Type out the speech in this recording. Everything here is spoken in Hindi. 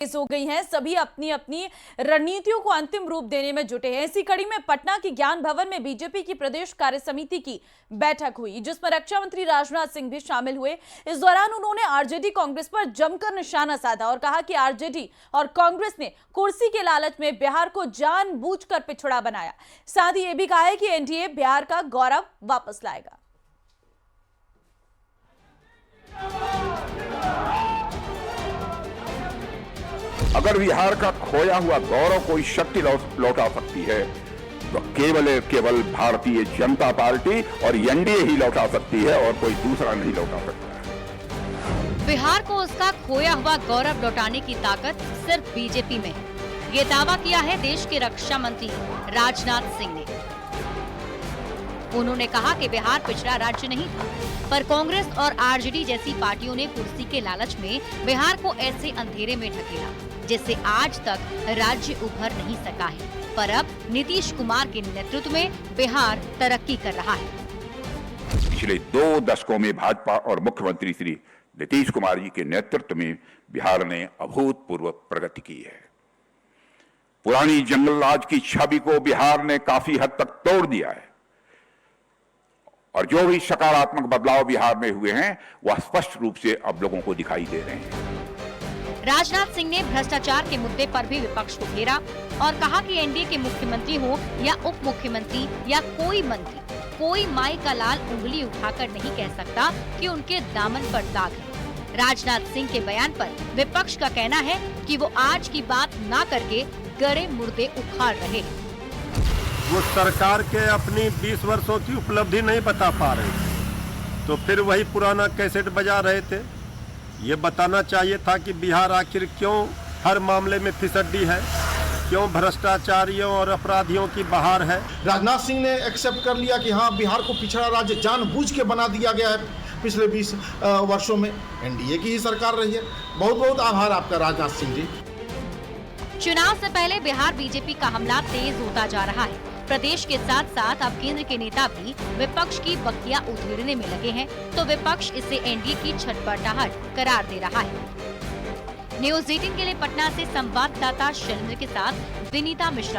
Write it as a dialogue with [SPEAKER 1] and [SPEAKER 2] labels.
[SPEAKER 1] तेज हो गई हैं। सभी अपनी अपनी रणनीतियों को अंतिम रूप देने में जुटे हैं। इसी कड़ी में पटना के ज्ञान भवन में बीजेपी की प्रदेश कार्य समिति की बैठक हुई, जिसमें रक्षा मंत्री राजनाथ सिंह भी शामिल हुए। इस दौरान उन्होंने आरजेडी कांग्रेस पर जमकर निशाना साधा और कहा कि आरजेडी और कांग्रेस ने कुर्सी के लालच में बिहार को जानबूझकर पिछड़ा बनाया। साथ ही यह भी कहा है कि एनडीए बिहार का गौरव वापस लाएगा।
[SPEAKER 2] अगर बिहार का खोया हुआ गौरव कोई शक्ति लौटा सकती है तो केवल भारतीय जनता पार्टी और एनडीए ही लौटा सकती है और कोई दूसरा नहीं लौटा सकता।
[SPEAKER 3] बिहार को उसका खोया हुआ गौरव लौटाने की ताकत सिर्फ बीजेपी में है। ये दावा किया है देश के रक्षा मंत्री राजनाथ सिंह ने। उन्होंने कहा कि बिहार पिछड़ा राज्य नहीं था, पर कांग्रेस और आरजेडी जैसी पार्टियों ने कुर्सी के लालच में बिहार को ऐसे अंधेरे में ढकेला जिससे आज तक राज्य उभर नहीं सका है। पर अब नीतीश कुमार के नेतृत्व में बिहार तरक्की कर रहा है।
[SPEAKER 2] पिछले 2 दशकों में भाजपा और मुख्यमंत्री श्री नीतीश कुमार जी के नेतृत्व में बिहार ने अभूतपूर्व प्रगति की है। पुरानी जंगल राज की छवि को बिहार ने काफी हद तक तोड़ दिया है और जो भी सकारात्मक बदलाव बिहार में हुए हैं वह स्पष्ट रूप से अब लोगों को दिखाई दे रहे हैं।
[SPEAKER 3] राजनाथ सिंह ने भ्रष्टाचार के मुद्दे पर भी विपक्ष को घेरा और कहा कि एनडीए के मुख्यमंत्री हो या उप मुख्यमंत्री या कोई मंत्री, कोई माई का लाल उंगली उठाकर नहीं कह सकता कि उनके दामन पर दाग है। राजनाथ सिंह के बयान पर विपक्ष का कहना है कि वो आज की बात ना करके गड़े मुर्दे उखाड़ रहे हैं।
[SPEAKER 4] वो सरकार के अपनी 20 वर्षों की उपलब्धि नहीं बता पा रहे, तो फिर वही पुराना कैसेट बजा रहे थे। ये बताना चाहिए था कि बिहार आखिर क्यों हर मामले में फिसड्डी है, क्यों भ्रष्टाचारियों और अपराधियों की बहार है।
[SPEAKER 5] राजनाथ सिंह ने एक्सेप्ट कर लिया कि हाँ, बिहार को पिछड़ा राज्य जानबूझ के बना दिया गया है। पिछले 20 वर्षों में एनडीए की ही सरकार रही है। बहुत बहुत आभार आपका राजनाथ सिंह जी।
[SPEAKER 3] चुनाव से पहले बिहार बीजेपी का हमला तेज होता जा रहा है। प्रदेश के साथ साथ अब केंद्र के नेता भी विपक्ष की बखियां उधेड़ने में लगे हैं, तो विपक्ष इसे एनडीए की छटपटाहट करार दे रहा है। न्यूज़ 18 के लिए पटना से संवाददाता शैलेंद्र के साथ विनीता मिश्रा।